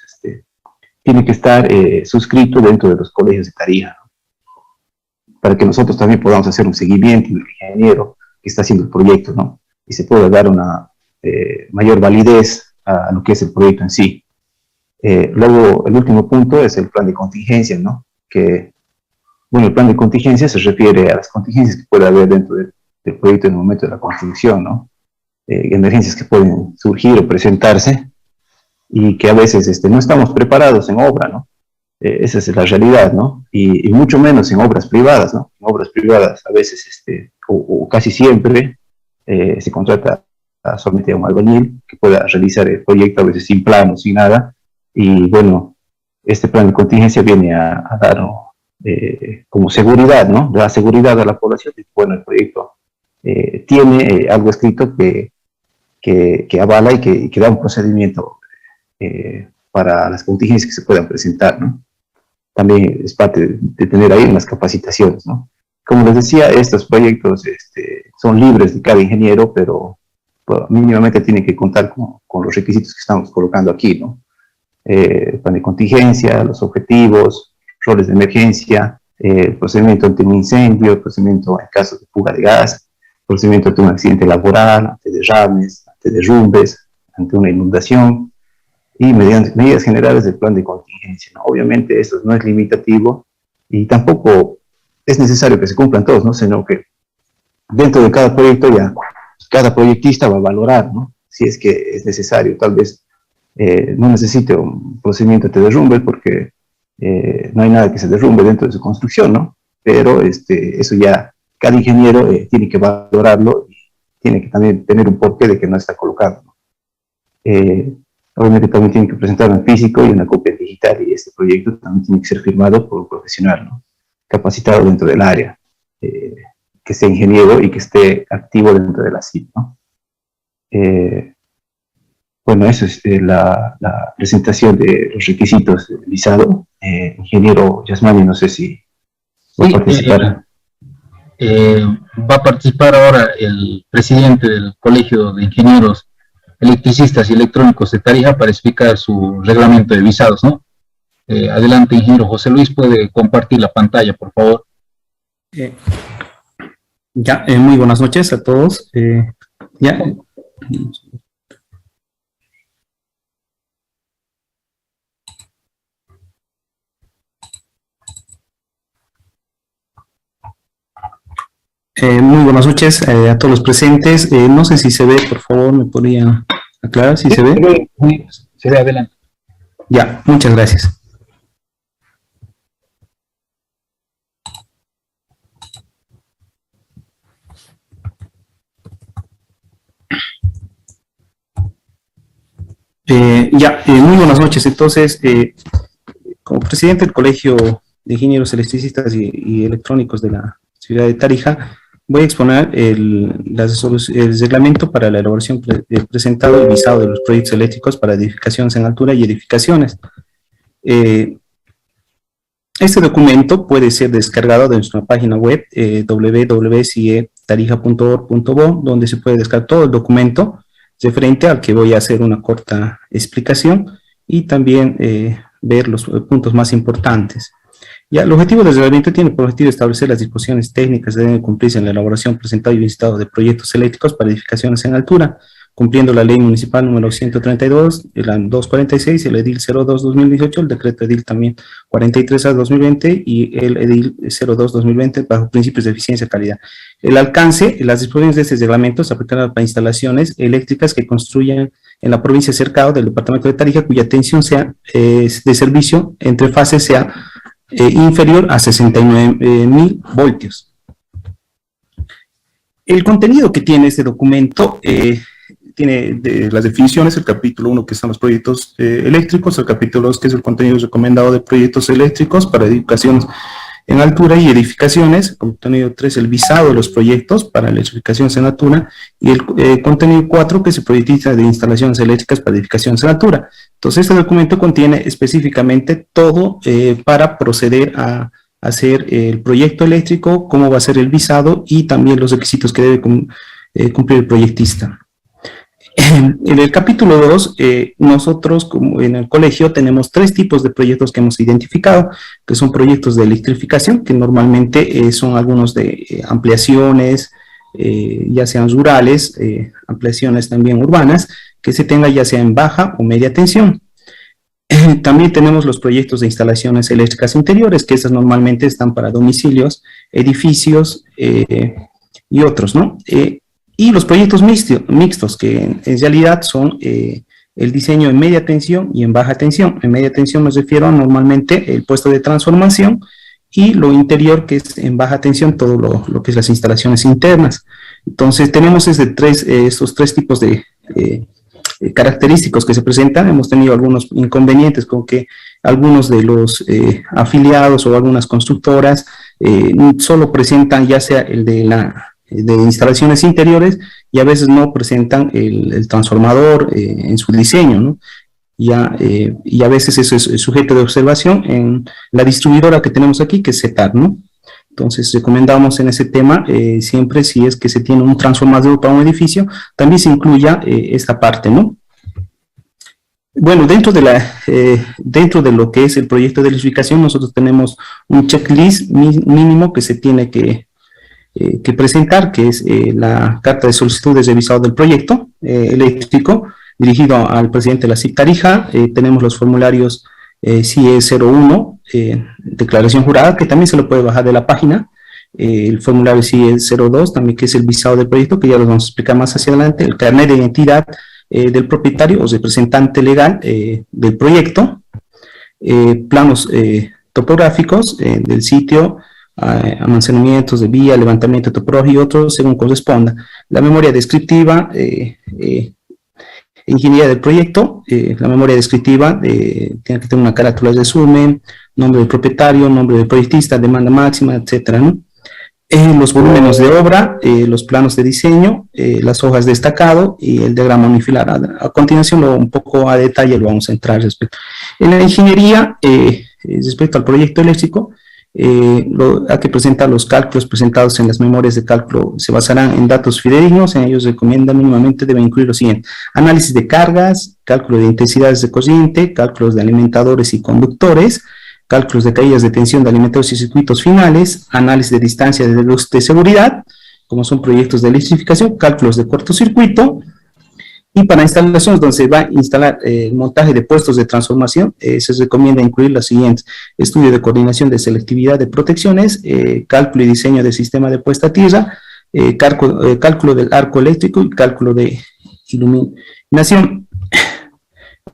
A: tiene que estar suscrito dentro de los colegios de Tarija, ¿no? Para que nosotros también podamos hacer un seguimiento del ingeniero que está haciendo el proyecto, ¿no? Y se pueda dar una mayor validez a lo que es el proyecto en sí. Luego, el último punto es el plan de contingencia, ¿no? Que, bueno, el plan de contingencia se refiere a las contingencias que puede haber dentro del proyecto en el momento de la construcción, ¿no? Emergencias que pueden surgir o presentarse y que a veces no estamos preparados en obra, ¿no? Esa es la realidad, ¿no? Y mucho menos en obras privadas, ¿no? En obras privadas a veces, o casi siempre, se contrata solamente a un albañil que pueda realizar el proyecto a veces sin plano, sin nada, y bueno, este plan de contingencia viene a dar como seguridad, ¿no? Da seguridad a la población, y bueno, el proyecto tiene algo escrito que avala y que da un procedimiento para las contingencias que se puedan presentar, ¿no? También es parte de tener ahí unas capacitaciones, ¿no? Como les decía, estos proyectos son libres de cada ingeniero, pero pues, mínimamente tienen que contar con los requisitos que estamos colocando aquí, ¿no? Plan de contingencia, los objetivos, roles de emergencia, procedimiento ante un incendio, procedimiento en caso de fuga de gas, procedimiento ante un accidente laboral, ante derrames, ante derrumbes, ante una inundación, y medidas generales del plan de contingencia, ¿no? Obviamente esto no es limitativo y tampoco es necesario que se cumplan todos, ¿no? Sino que dentro de cada proyecto ya cada proyectista va a valorar, ¿no? Si es que es necesario, tal vez no necesite un procedimiento de derrumbe porque no hay nada que se derrumbe dentro de su construcción, ¿no? Pero eso ya cada ingeniero tiene que valorarlo y tiene que también tener un porqué de que no está colocado, ¿no? Obviamente también tiene que presentar un físico y una copia digital y este proyecto también tiene que ser firmado por un profesional, ¿no? Capacitado dentro del área, que sea ingeniero y que esté activo dentro de la CIP, ¿no? Bueno, eso es la presentación de los requisitos del visado. Ingeniero Yasmani, no sé si va a participar.
C: Va a participar ahora el presidente del Colegio de Ingenieros Electricistas y Electrónicos de Tarija para explicar su reglamento de visados, ¿no? Adelante, ingeniero José Luis, puede compartir la pantalla, por favor.
D: Muy buenas noches a todos. Muy buenas noches a todos los presentes. No sé si se ve, por favor, me podría aclarar si se ve.
C: Se ve adelante.
D: Ya, muchas gracias. Muy buenas noches. Entonces, como presidente del Colegio de Ingenieros Electricistas y Electrónicos de la ciudad de Tarija, voy a exponer el reglamento para la elaboración presentado y visado de los proyectos eléctricos para edificaciones en altura y edificaciones. Este documento puede ser descargado de nuestra página web www.cietarija.org.bo, donde se puede descargar todo el documento referente al que voy a hacer una corta explicación y también ver los puntos más importantes. Ya, el objetivo del reglamento tiene por objetivo establecer las disposiciones técnicas que deben cumplirse en la elaboración, presentado y visitado de proyectos eléctricos para edificaciones en altura, cumpliendo la ley municipal número 132, la 246, el edil 02-2018, el decreto edil también 43A-2020 y el edil 02-2020 bajo principios de eficiencia y calidad. El alcance, las disposiciones de este reglamento se aplicarán para instalaciones eléctricas que construyan en la provincia cercada del departamento de Tarija, cuya tensión sea de servicio entre fases sea inferior a 69.000 voltios. El contenido que tiene este documento tiene de las definiciones, el capítulo 1 que están los proyectos eléctricos, el capítulo 2 que es el contenido recomendado de proyectos eléctricos para edificaciones en altura y edificaciones, el contenido 3 el visado de los proyectos para electrificaciones en altura y el contenido 4 que se proyectiza de instalaciones eléctricas para edificaciones en altura. Entonces este documento contiene específicamente todo para proceder a hacer el proyecto eléctrico, cómo va a ser el visado y también los requisitos que debe cumplir el proyectista. En el capítulo 2, nosotros como en el colegio tenemos 3 tipos de proyectos que hemos identificado, que son proyectos de electrificación, que normalmente son algunos de ampliaciones, ya sean rurales, ampliaciones también urbanas, que se tenga ya sea en baja o media tensión. También tenemos los proyectos de instalaciones eléctricas interiores, que esas normalmente están para domicilios, edificios y otros, ¿no? Y los proyectos mixtos, que en realidad son el diseño en media tensión y en baja tensión. En media tensión me refiero a normalmente el puesto de transformación y lo interior, que es en baja tensión, todo lo que es las instalaciones internas. Entonces tenemos estos 3 tipos de característicos que se presentan. Hemos tenido algunos inconvenientes con que algunos de los afiliados o algunas constructoras solo presentan ya sea el de instalaciones interiores y a veces no presentan el transformador en su diseño, ¿no? Y a veces eso es sujeto de observación en la distribuidora que tenemos aquí, que es CETAR, ¿no? Entonces recomendamos en ese tema, siempre si es que se tiene un transformador para un edificio, también se incluya esta parte, ¿no? Bueno, dentro de lo que es el proyecto de electrificación, nosotros tenemos un checklist mínimo que se tiene que presentar, que es la carta de solicitud de revisado del proyecto eléctrico dirigido al presidente de la CIP Tarija. Tenemos los formularios CIE 01, declaración jurada, que también se lo puede bajar de la página. El formulario CIE 02, también que es el visado del proyecto, que ya lo vamos a explicar más hacia adelante. El carnet de identidad del propietario o representante legal del proyecto. Planos topográficos del sitio, almacenamientos de vía, levantamiento topográfico y otros según corresponda. La memoria descriptiva, ingeniería del proyecto, la memoria descriptiva tiene que tener una carátula de resumen, nombre del propietario, nombre del proyectista, demanda máxima, etcétera, ¿no? Los volúmenes de obra, los planos de diseño, las hojas de destacado y el diagrama unifilar. A continuación, un poco a detalle lo vamos a entrar respecto. En la ingeniería, respecto al proyecto eléctrico, hay que presentar los cálculos presentados en las memorias de cálculo, se basarán en datos fidedignos. En ellos recomienda mínimamente deben incluir lo siguiente: análisis de cargas, cálculo de intensidades de corriente, cálculos de alimentadores y conductores, cálculos de caídas de tensión de alimentadores y circuitos finales, análisis de distancia de luz de seguridad, como son proyectos de electrificación, cálculos de cortocircuito. Y para instalaciones donde se va a instalar el montaje de puestos de transformación, se recomienda incluir las siguientes: estudio de coordinación de selectividad de protecciones, cálculo y diseño del sistema de puesta a tierra, cálculo del arco eléctrico y cálculo de iluminación.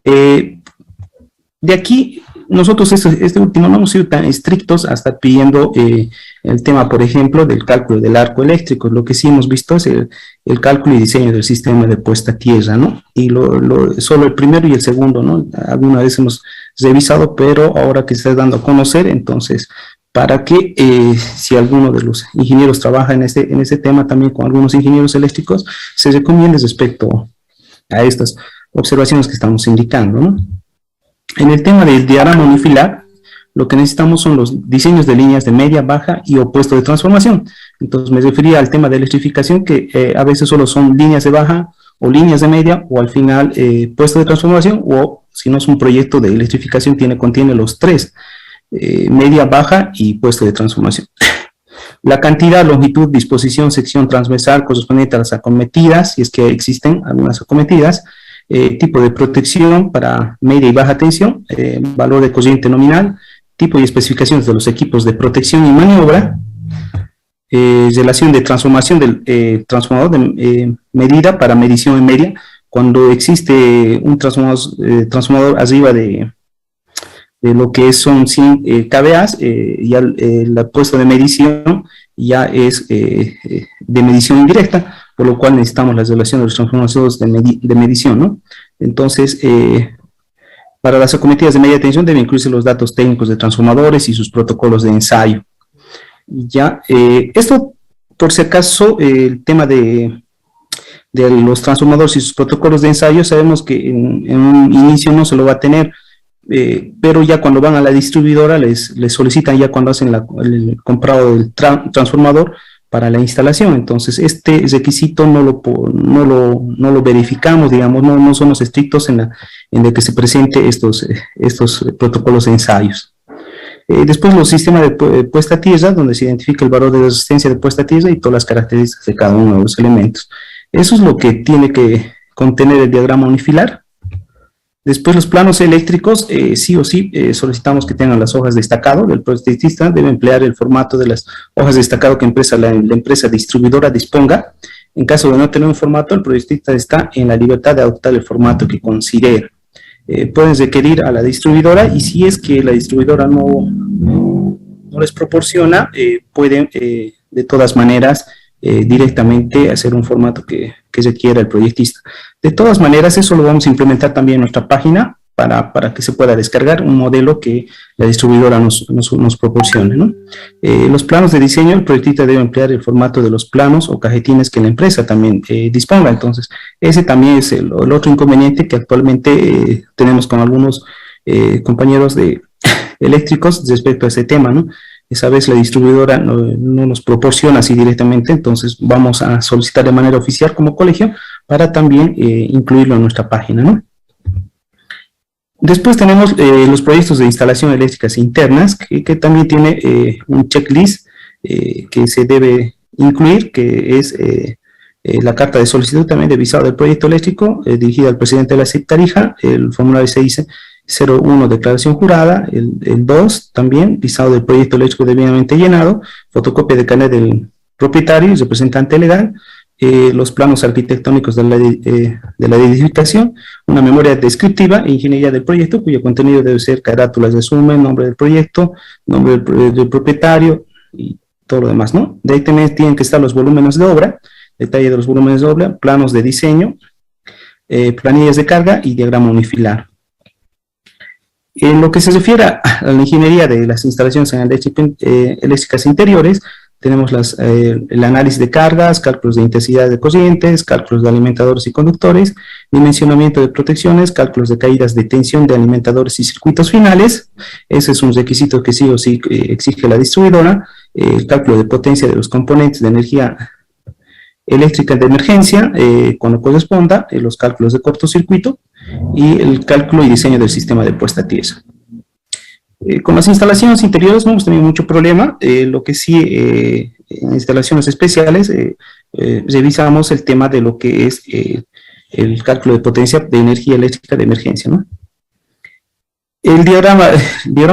D: De aquí, nosotros este último no hemos sido tan estrictos hasta pidiendo el tema, por ejemplo, del cálculo del arco eléctrico. Lo que sí hemos visto es el cálculo y diseño del sistema de puesta a tierra, ¿no? Y solo el primero y el segundo, ¿no? Alguna vez hemos revisado, pero ahora que se está dando a conocer, entonces, para que si alguno de los ingenieros trabaja en ese tema también con algunos ingenieros eléctricos, se recomiende respecto a estas observaciones que estamos indicando, ¿no? En el tema del diagrama unifilar, lo que necesitamos son los diseños de líneas de media, baja y opuesto de transformación. Entonces me refería al tema de electrificación, que a veces solo son líneas de baja o líneas de media, o al final puesto de transformación, o si no es un proyecto de electrificación, contiene los tres, media, baja y puesto de transformación. La cantidad, longitud, disposición, sección transversal correspondiente a las acometidas, si es que existen algunas acometidas, tipo de protección para media y baja tensión, valor de corriente nominal, tipo y especificaciones de los equipos de protección y maniobra, relación de transformación del transformador de medida para medición en media, cuando existe un transformador arriba de lo que son 100 kVA, ya el puesto de medición ya es de medición indirecta, por lo cual necesitamos la relación de los transformadores de medición, ¿no? Entonces, para las acometidas de media tensión deben incluirse los datos técnicos de transformadores y sus protocolos de ensayo. Ya, esto, por si acaso, el tema de los transformadores y sus protocolos de ensayo, sabemos que en un inicio no se lo va a tener, pero ya cuando van a la distribuidora les solicitan ya cuando hacen el comprado del transformador para la instalación. Entonces este requisito no lo verificamos, digamos, no somos estrictos en el que se presente estos protocolos de ensayos. Después los sistemas de puesta a tierra, donde se identifica el valor de resistencia de puesta a tierra y todas las características de cada uno de los elementos. Eso es lo que tiene que contener el diagrama unifilar. Después los planos eléctricos, sí o sí, solicitamos que tengan las hojas de destacado del proyectista, debe emplear el formato de las hojas de destacado que la empresa distribuidora disponga. En caso de no tener un formato, el proyectista está en la libertad de adoptar el formato que considere. Pueden requerir a la distribuidora, y si es que la distribuidora no les proporciona, pueden de todas maneras directamente hacer un formato que requiera el proyectista. De todas maneras, eso lo vamos a implementar también en nuestra página para que se pueda descargar un modelo que la distribuidora nos proporcione, ¿no? Los planos de diseño, el proyectista debe emplear el formato de los planos o cajetines que la empresa también disponga. Entonces, ese también es el otro inconveniente que actualmente tenemos con algunos compañeros eléctricos respecto a ese tema, ¿no? Esa vez la distribuidora no nos proporciona así directamente, entonces vamos a solicitar de manera oficial como colegio para también incluirlo en nuestra página, ¿no? Después tenemos los proyectos de instalación eléctricas internas, que también tiene un checklist que se debe incluir, que es la carta de solicitud también de visado del proyecto eléctrico, dirigida al presidente de la Sectarija, el formulario se dice 01, declaración jurada, el 2 también, visado del proyecto eléctrico debidamente llenado, fotocopia de carnet del propietario y representante legal, los planos arquitectónicos de la edificación, una memoria descriptiva e ingeniería del proyecto, cuyo contenido debe ser carátulas de resumen, nombre del proyecto, nombre del propietario y todo lo demás, ¿no? De ahí también tienen que estar los volúmenes de obra, detalle de los volúmenes de obra, planos de diseño, planillas de carga y diagrama unifilar. En lo que se refiere a la ingeniería de las instalaciones eléctricas interiores, tenemos el análisis de cargas, cálculos de intensidad de corrientes, cálculos de alimentadores y conductores, dimensionamiento de protecciones, cálculos de caídas de tensión de alimentadores y circuitos finales. Ese es un requisito que sí o sí exige la distribuidora. El cálculo de potencia de los componentes de energía eléctrica de emergencia, cuando corresponda, los cálculos de cortocircuito y el cálculo y diseño del sistema de puesta a tierra. Con las instalaciones interiores no hemos tenido mucho problema, lo que sí en instalaciones especiales revisamos el tema de lo que es el cálculo de potencia de energía eléctrica de emergencia, ¿no? El diagrama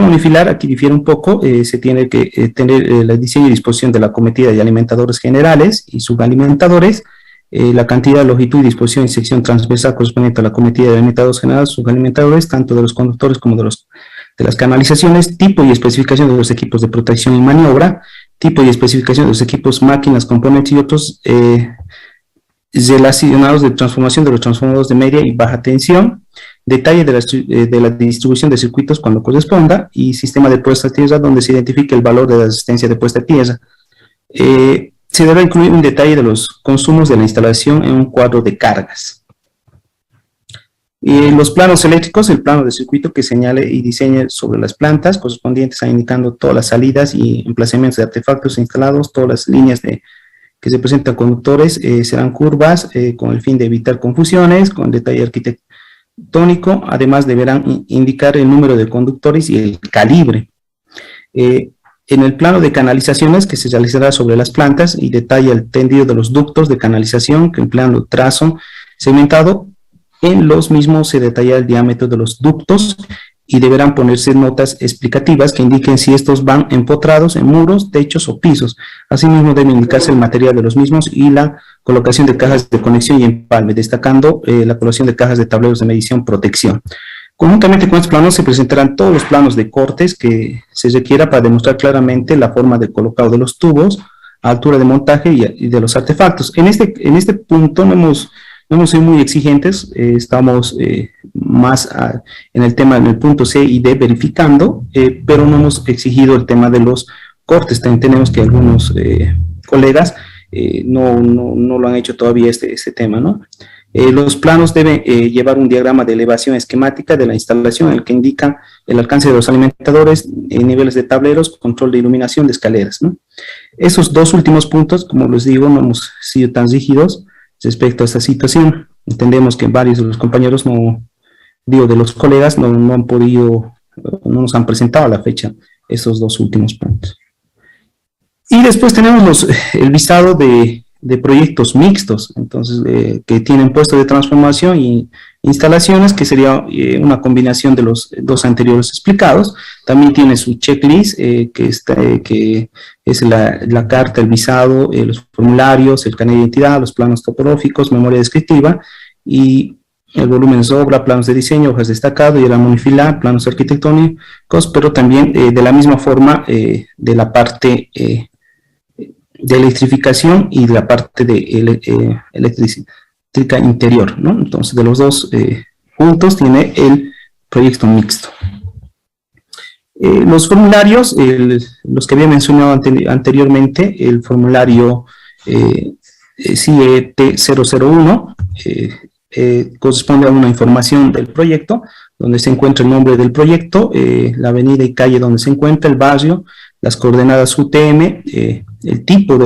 D: unifilar aquí difiere un poco, se tiene que tener el diseño y disposición de la cometida de alimentadores generales y subalimentadores, la cantidad, longitud, disposición y sección transversal correspondiente a la cometida de alimentadores generales, subalimentadores, tanto de los conductores como de las canalizaciones, tipo y especificación de los equipos de protección y maniobra, tipo y especificación de los equipos, máquinas, componentes y otros relacionados de transformación de los transformadores de media y baja tensión, detalle de la distribución de circuitos cuando corresponda, y sistema de puesta a tierra donde se identifique el valor de la resistencia de puesta a tierra. Se debe incluir un detalle de los consumos de la instalación en un cuadro de cargas. Los planos eléctricos, el plano de circuito que señale y diseñe sobre las plantas correspondientes a indicando todas las salidas y emplazamientos de artefactos instalados, todas las líneas que se presentan conductores serán curvas con el fin de evitar confusiones, con detalle arquitectónico. Además deberán indicar el número de conductores y el calibre. En el plano de canalizaciones que se realizará sobre las plantas y detalla el tendido de los ductos de canalización que empleando trazo segmentado. En los mismos se detalla el diámetro de los ductos y deberán ponerse notas explicativas que indiquen si estos van empotrados en muros, techos o pisos. Asimismo debe indicarse el material de los mismos y la colocación de cajas de conexión y empalme, destacando la colocación de cajas de tableros de medición protección. Conjuntamente con estos planos se presentarán todos los planos de cortes que se requiera para demostrar claramente la forma de colocado de los tubos, altura de montaje y de los artefactos. En este punto no hemos sido muy exigentes, estamos más en el tema del punto C y D verificando, pero no hemos exigido el tema de los cortes. También tenemos que algunos colegas no lo han hecho todavía este tema, ¿no? Los planos deben llevar un diagrama de elevación esquemática de la instalación en el que indica el alcance de los alimentadores, niveles de tableros, control de iluminación de escaleras, ¿no? Esos dos últimos puntos, como les digo, no hemos sido tan rígidos respecto a esta situación. Entendemos que varios de los compañeros, de los colegas, no han podido, no nos han presentado a la fecha esos dos últimos puntos. Y después tenemos el visado de proyectos mixtos, entonces que tienen puestos de transformación y instalaciones, que sería una combinación de los dos anteriores explicados. También tiene su checklist, que es la carta, el visado, los formularios, el carnet de identidad, los planos topográficos, memoria descriptiva, y el volumen de obra, planos de diseño, hojas destacado, y el monofilar, planos arquitectónicos, pero también de la misma forma de la parte de electrificación y de la parte de eléctrica interior, ¿no? Entonces, de los dos puntos tiene el proyecto mixto. Los formularios, los que había mencionado anteriormente, el formulario CIET 001, corresponde a una información del proyecto, donde se encuentra el nombre del proyecto, la avenida y calle donde se encuentra, el barrio, las coordenadas UTM, el tipo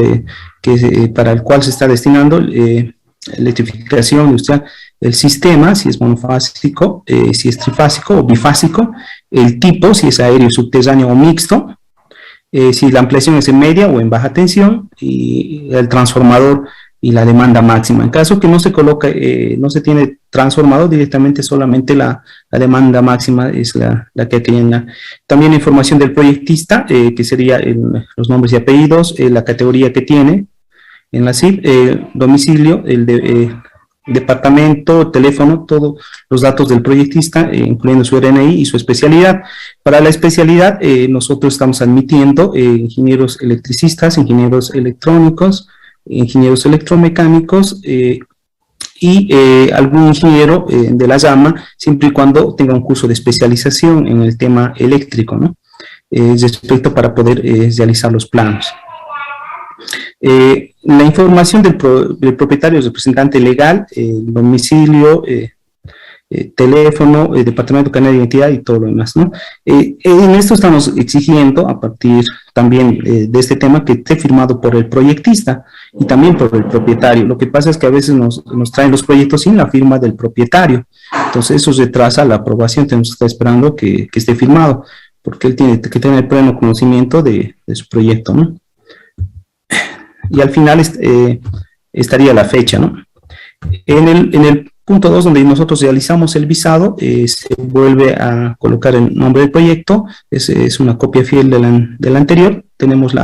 D: para el cual se está destinando, electrificación industrial, el sistema, si es monofásico, si es trifásico o bifásico, el tipo, si es aéreo, subterráneo o mixto, si la ampliación es en media o en baja tensión, y el transformador y la demanda máxima. En caso que no se coloca, no se tiene transformador, directamente solamente la demanda máxima es la que tiene. También la información del proyectista, que sería los nombres y apellidos, la categoría que tiene en la CIP, domicilio, departamento, teléfono, todos los datos del proyectista, incluyendo su RNI y su especialidad. Para la especialidad, nosotros estamos admitiendo ingenieros electricistas, ingenieros electrónicos, ingenieros electromecánicos y algún ingeniero de la llama, siempre y cuando tenga un curso de especialización en el tema eléctrico, ¿no? Respecto para poder realizar los planos. La información del propietario, representante legal, domicilio, teléfono, departamento, carnet de identidad y todo lo demás, ¿no? En esto estamos exigiendo, a partir también de este tema, que esté firmado por el proyectista y también por el propietario. Lo que pasa es que a veces nos traen los proyectos sin la firma del propietario, entonces eso retrasa la aprobación. Tenemos que estar esperando que esté firmado, porque él tiene que tener pleno conocimiento de su proyecto, ¿no? Y al final estaría la fecha, ¿no? En el Punto 2, donde nosotros realizamos el visado, se vuelve a colocar el nombre del proyecto, es una copia fiel del anterior. Tenemos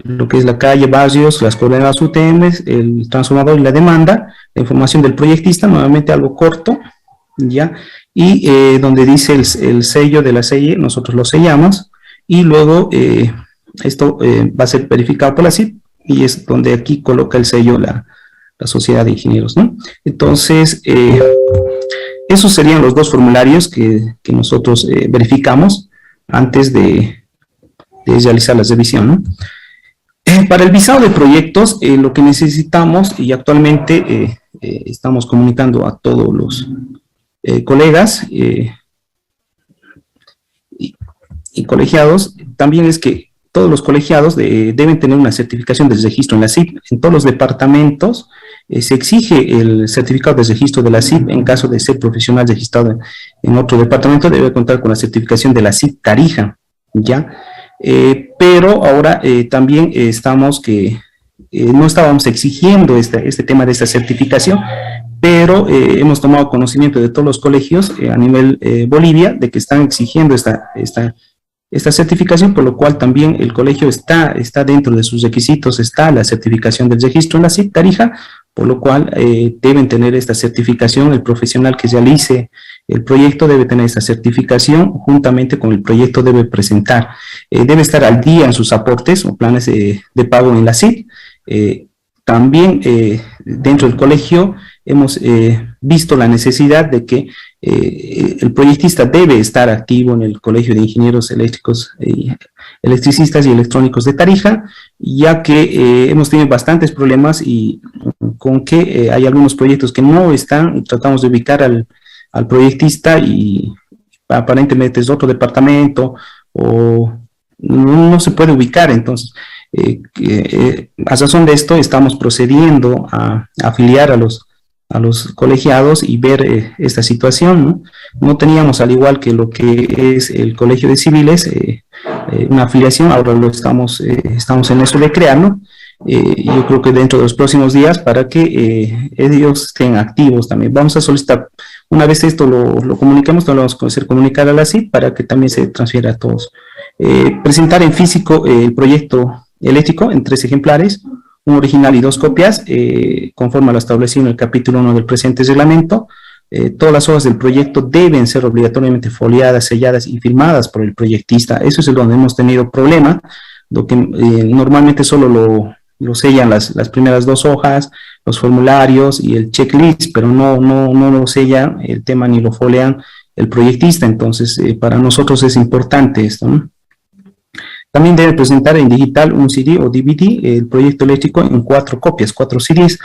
D: lo que es la calle, barrios, las coordenadas UTM, el transformador y la demanda, la información del proyectista, nuevamente algo corto, ¿ya? Y donde dice el sello de la CIE, nosotros lo sellamos, y luego esto va a ser verificado por la CIP, y es donde aquí coloca el sello la Sociedad de Ingenieros, ¿no? Entonces, esos serían los dos formularios que nosotros verificamos antes de realizar la revisión, ¿no? Para el visado de proyectos, lo que necesitamos, y actualmente estamos comunicando a todos los colegas y colegiados, también es que todos los colegiados deben tener una certificación de registro en la CIP. En todos los departamentos se exige el certificado de registro de la CIP. En caso de ser profesional registrado en otro departamento, debe contar con la certificación de la CIP Tarija, ¿ya? Pero ahora también no estábamos exigiendo este tema de esta certificación, pero hemos tomado conocimiento de todos los colegios a nivel Bolivia de que están exigiendo esta certificación, por lo cual también el colegio está dentro de sus requisitos, está la certificación del registro en la CIP Tarija, por lo cual deben tener esta certificación. El profesional que realice el proyecto debe tener esta certificación, juntamente con el proyecto debe presentar, debe estar al día en sus aportes o planes de pago en la CIP. También dentro del colegio hemos visto la necesidad de que el proyectista debe estar activo en el Colegio de Ingenieros Eléctricos, Electricistas y Electrónicos de Tarija, ya que hemos tenido bastantes problemas y con que hay algunos proyectos que no están, tratamos de ubicar al proyectista y aparentemente es otro departamento o no se puede ubicar. Entonces, a razón de esto estamos procediendo a afiliar a los colegiados y ver esta situación, ¿no? No teníamos, al igual que lo que es el Colegio de Civiles, una afiliación, ahora estamos en eso de crearlo. Yo creo que dentro de los próximos días, para que ellos estén activos también. Vamos a solicitar, una vez esto lo comuniquemos, lo vamos a hacer comunicar a la CIP para que también se transfiera a todos. Presentar en físico el proyecto eléctrico en 3 ejemplares, un original y 2 copias, conforme a lo establecido en el capítulo 1 del presente reglamento. Todas las hojas del proyecto deben ser obligatoriamente foliadas, selladas y firmadas por el proyectista. Eso es donde hemos tenido problema, lo que normalmente solo lo sellan las primeras 2 hojas, los formularios y el checklist, pero no lo sellan el tema ni lo folian el proyectista. Entonces, para nosotros es importante esto, ¿no? También debe presentar en digital un CD o DVD, el proyecto eléctrico en 4 copias, 4 CDs.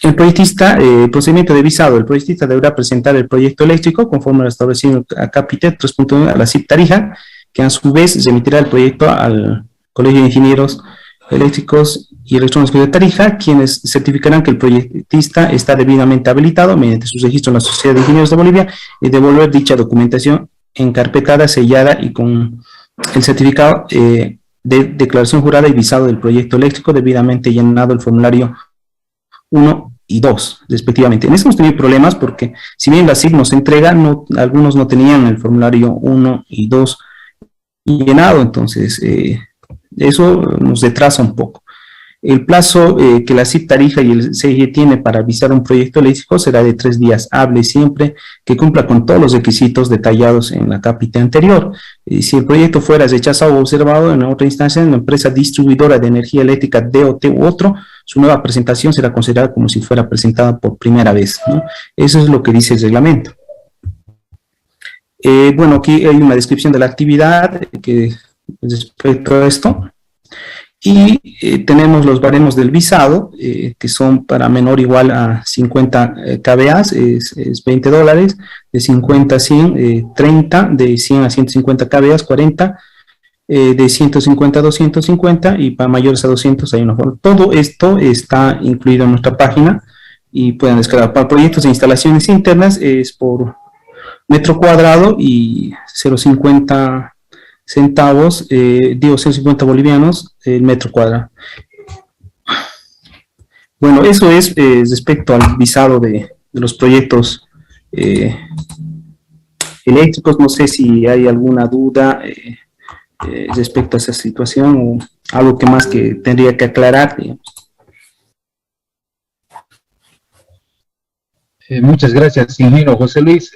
D: El proyectista, procedimiento de visado, el proyectista deberá presentar el proyecto eléctrico conforme a lo establecido a Capítulo 3.1 a la CIP Tarija, que a su vez remitirá el proyecto al Colegio de Ingenieros Eléctricos y Electrónicos de Tarija, quienes certificarán que el proyectista está debidamente habilitado mediante su registro en la Sociedad de Ingenieros de Bolivia y devolver dicha documentación encarpetada, sellada y con el certificado de declaración jurada y visado del proyecto eléctrico debidamente llenado el formulario 1 y 2, respectivamente. En eso hemos tenido problemas porque, si bien la CIP nos entrega, algunos no tenían el formulario 1 y 2 llenado, entonces eso nos retrasa un poco. El plazo que la CIP Tarija y el CIE tiene para avisar un proyecto eléctrico será de 3 días hábiles, siempre que cumpla con todos los requisitos detallados en la capítulo anterior. Si el proyecto fuera rechazado o observado en otra instancia, en la empresa distribuidora de energía eléctrica DOT u otro, su nueva presentación será considerada como si fuera presentada por primera vez, ¿no? Eso es lo que dice el reglamento. Bueno, aquí hay una descripción de la actividad respecto a esto. Y tenemos los baremos del visado, que son para menor o igual a 50 kVA, es $20, de 50 a 100, 30, de 100 a 150 kVA, 40, de 150 a 250, y para mayores a 200 hay una forma. Todo esto está incluido en nuestra página y pueden descargar. Para proyectos de instalaciones internas es por metro cuadrado y 0,50 centavos, 0,50 bolivianos el metro cuadrado. Bueno, eso es respecto al visado de los proyectos eléctricos. No sé si hay alguna duda respecto a esa situación o algo que más que tendría que aclarar, digamos.
C: Muchas gracias, ingeniero José Luis.